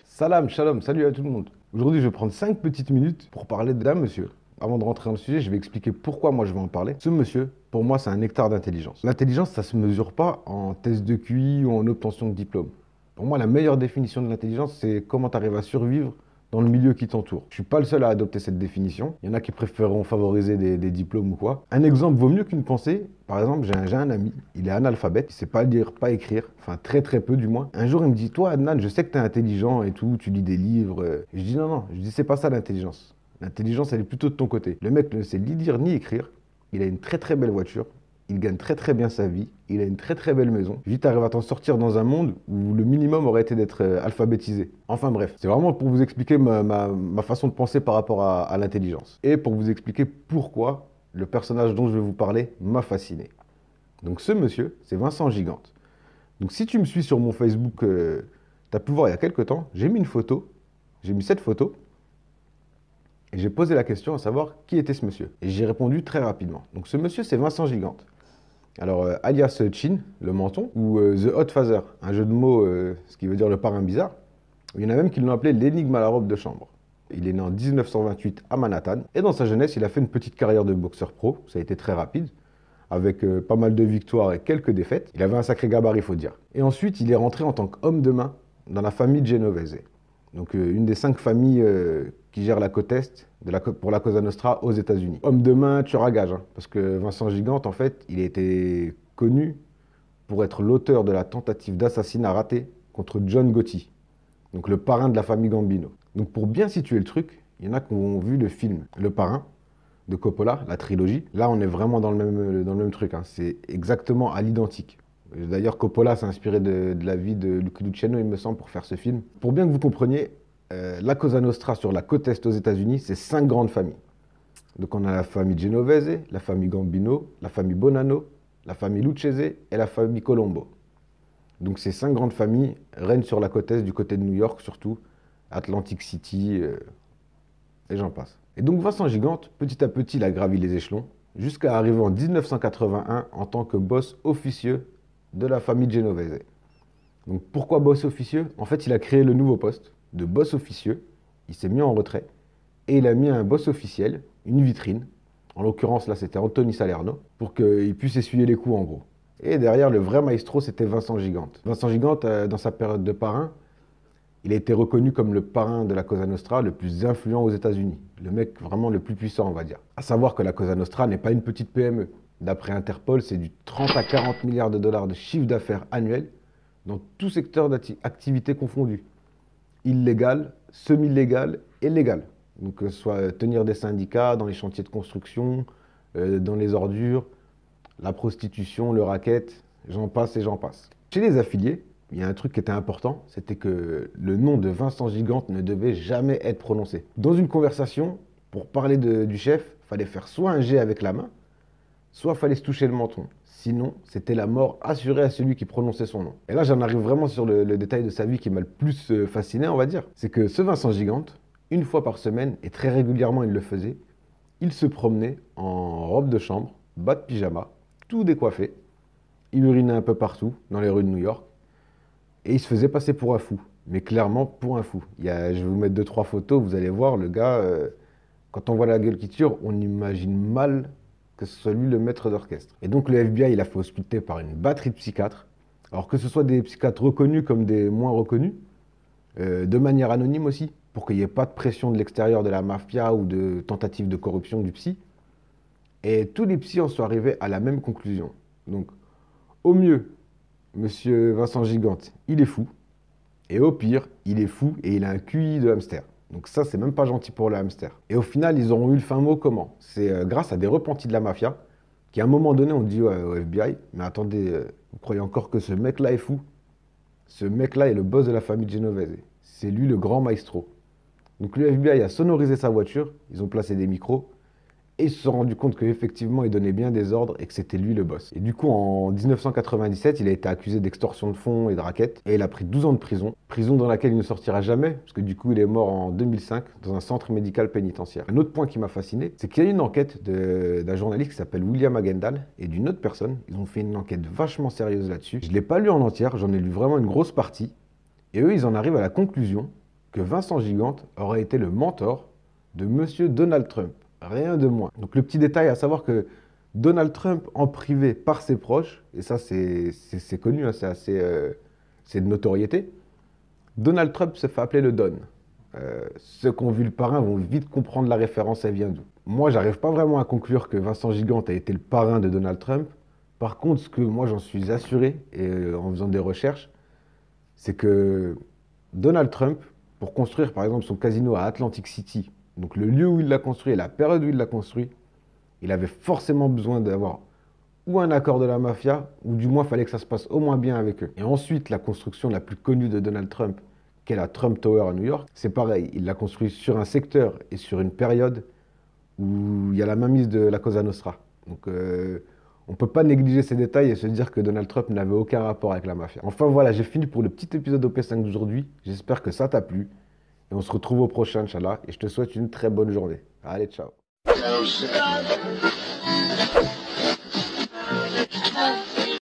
Salam, shalom, salut à tout le monde. Aujourd'hui, je vais prendre 5 petites minutes pour parler d'un monsieur. Avant de rentrer dans le sujet, je vais expliquer pourquoi moi je vais en parler. Ce monsieur, pour moi, c'est un nectar d'intelligence. L'intelligence, ça ne se mesure pas en test de QI ou en obtention de diplôme. Pour moi, la meilleure définition de l'intelligence, c'est comment tu arrives à survivre dans le milieu qui t'entoure. Je ne suis pas le seul à adopter cette définition. Il y en a qui préféreront favoriser des diplômes ou quoi. Un exemple vaut mieux qu'une pensée. Par exemple, j'ai un ami, il est analphabète, il ne sait pas lire, pas écrire, enfin très très peu du moins. Un jour, il me dit, toi Adnan, je sais que tu es intelligent et tout, tu lis des livres. Et je dis non, je dis c'est pas ça l'intelligence. L'intelligence, elle est plutôt de ton côté. Le mec ne sait ni lire ni écrire, il a une très très belle voiture, il gagne très très bien sa vie, il a une très très belle maison. Je dis, tu arrives à t'en sortir dans un monde où le minimum aurait été d'être alphabétisé. Enfin bref, c'est vraiment pour vous expliquer ma façon de penser par rapport à l'intelligence. Et pour vous expliquer pourquoi le personnage dont je vais vous parler m'a fasciné. Donc ce monsieur, c'est Vincent Gigante. Donc si tu me suis sur mon Facebook, tu as pu voir il y a quelques temps, j'ai mis une photo, j'ai mis cette photo, et j'ai posé la question à savoir qui était ce monsieur. Et j'ai répondu très rapidement. Donc ce monsieur, c'est Vincent Gigante. Alors, alias Chin, le menton, ou The Hot Father, un jeu de mots, ce qui veut dire le parrain bizarre. Il y en a même qui l'ont appelé l'énigme à la robe de chambre. Il est né en 1928 à Manhattan. Et dans sa jeunesse, il a fait une petite carrière de boxeur pro. Ça a été très rapide, avec pas mal de victoires et quelques défaites. Il avait un sacré gabarit, il faut dire. Et ensuite, il est rentré en tant qu'homme de main dans la famille Genovese. Donc, une des 5 familles qui gèrent la côte Est pour la Cosa Nostra aux États-Unis. Homme de main, tueur à gage, hein, parce que Vincent Gigante, en fait, il a été connu pour être l'auteur de la tentative d'assassinat ratée contre John Gotti, donc le parrain de la famille Gambino. Donc, pour bien situer le truc, il y en a qui ont vu le film Le Parrain de Coppola, la trilogie. Là, on est vraiment dans le même truc, hein. C'est exactement à l'identique. D'ailleurs, Coppola s'est inspiré de la vie de Luca Luciano, il me semble, pour faire ce film. Pour bien que vous compreniez, la Cosa Nostra sur la côte Est aux États-Unis, c'est 5 grandes familles. Donc on a la famille Genovese, la famille Gambino, la famille Bonanno, la famille Lucchese et la famille Colombo. Donc ces 5 grandes familles règnent sur la côte Est, du côté de New York surtout, Atlantic City, et j'en passe. Et donc Vincent Gigante, petit à petit, il a gravi les échelons, jusqu'à arriver en 1981 en tant que boss officieux de la famille Genovese. Donc pourquoi boss officieux? En fait, il a créé le nouveau poste de boss officieux, il s'est mis en retrait, et il a mis un boss officiel, une vitrine, en l'occurrence là c'était Anthony Salerno, pour qu'il puisse essuyer les coups en gros. Et derrière, le vrai maestro, c'était Vincent Gigante. Vincent Gigante, dans sa période de parrain, il a été reconnu comme le parrain de la Cosa Nostra le plus influent aux États-Unis. Le mec vraiment le plus puissant, on va dire. À savoir que la Cosa Nostra n'est pas une petite PME. D'après Interpol, c'est du 30 à 40 milliards de dollars de chiffre d'affaires annuel dans tout secteur d'activité confondu. Illégal, semi-légal et légal. Donc que ce soit tenir des syndicats dans les chantiers de construction, dans les ordures, la prostitution, le racket, j'en passe et j'en passe. Chez les affiliés, il y a un truc qui était important, c'était que le nom de Vincent Gigante ne devait jamais être prononcé. Dans une conversation, pour parler du chef, il fallait faire soit un G avec la main, soit il fallait se toucher le menton. Sinon, c'était la mort assurée à celui qui prononçait son nom. Et là, j'en arrive vraiment sur le détail de sa vie qui m'a le plus fasciné, on va dire. C'est que ce Vincent Gigante, une fois par semaine, et très régulièrement il le faisait, il se promenait en robe de chambre, bas de pyjama, tout décoiffé. Il urinait un peu partout, dans les rues de New York. Et il se faisait passer pour un fou, mais clairement pour un fou. Je vais vous mettre 2-3 photos, vous allez voir, le gars, quand on voit la gueule qui tire, on imagine mal que ce soit lui le maître d'orchestre. Et donc le FBI, il a fait ausculter par une batterie de psychiatres, alors que ce soit des psychiatres reconnus comme des moins reconnus, de manière anonyme aussi, pour qu'il n'y ait pas de pression de l'extérieur de la mafia ou de tentative de corruption du psy. Et tous les psys en sont arrivés à la même conclusion. Donc, au mieux, monsieur Vincent Gigante, il est fou. Et au pire, il est fou et il a un QI de hamster. Donc ça, c'est même pas gentil pour le hamster. Et au final, ils auront eu le fin mot comment? C'est grâce à des repentis de la mafia qui, à un moment donné, ont dit au FBI, mais attendez, vous croyez encore que ce mec-là est fou? Ce mec-là est le boss de la famille Genovese. C'est lui le grand maestro. Donc le FBI a sonorisé sa voiture, ils ont placé des micros, Et ils se sont rendus compte qu'effectivement, il donnait bien des ordres et que c'était lui le boss. Et du coup, en 1997, il a été accusé d'extorsion de fonds et de racket. Et il a pris 12 ans de prison. Prison dans laquelle il ne sortira jamais, parce que du coup, il est mort en 2005 dans un centre médical pénitentiaire. Un autre point qui m'a fasciné, c'est qu'il y a eu une enquête d'un journaliste qui s'appelle William Agendal et d'une autre personne. Ils ont fait une enquête vachement sérieuse là-dessus. Je ne l'ai pas lu en entière, j'en ai lu vraiment une grosse partie. Et eux, ils en arrivent à la conclusion que Vincent Gigante aurait été le mentor de monsieur Donald Trump. Rien de moins. Donc le petit détail à savoir que Donald Trump, en privé, par ses proches, et ça c'est connu, hein, c'est de notoriété, Donald Trump se fait appeler le Don. Ceux qui ont vu le parrain vont vite comprendre la référence, elle vient d'où. Moi, j'arrive pas vraiment à conclure que Vincent Gigante a été le parrain de Donald Trump. Par contre, ce que moi j'en suis assuré, et en faisant des recherches, c'est que Donald Trump, pour construire par exemple son casino à Atlantic City, donc le lieu où il l'a construit et la période où il l'a construit, il avait forcément besoin d'avoir ou un accord de la mafia, ou du moins il fallait que ça se passe au moins bien avec eux. Et ensuite, la construction la plus connue de Donald Trump, qui est la Trump Tower à New York, c'est pareil, il l'a construit sur un secteur et sur une période où il y a la mainmise de la Cosa Nostra. Donc on ne peut pas négliger ces détails et se dire que Donald Trump n'avait aucun rapport avec la mafia. Enfin voilà, j'ai fini pour le petit épisode OP5 d'aujourd'hui. J'espère que ça t'a plu. Et on se retrouve au prochain, Inch'Allah. Et je te souhaite une très bonne journée. Allez, ciao.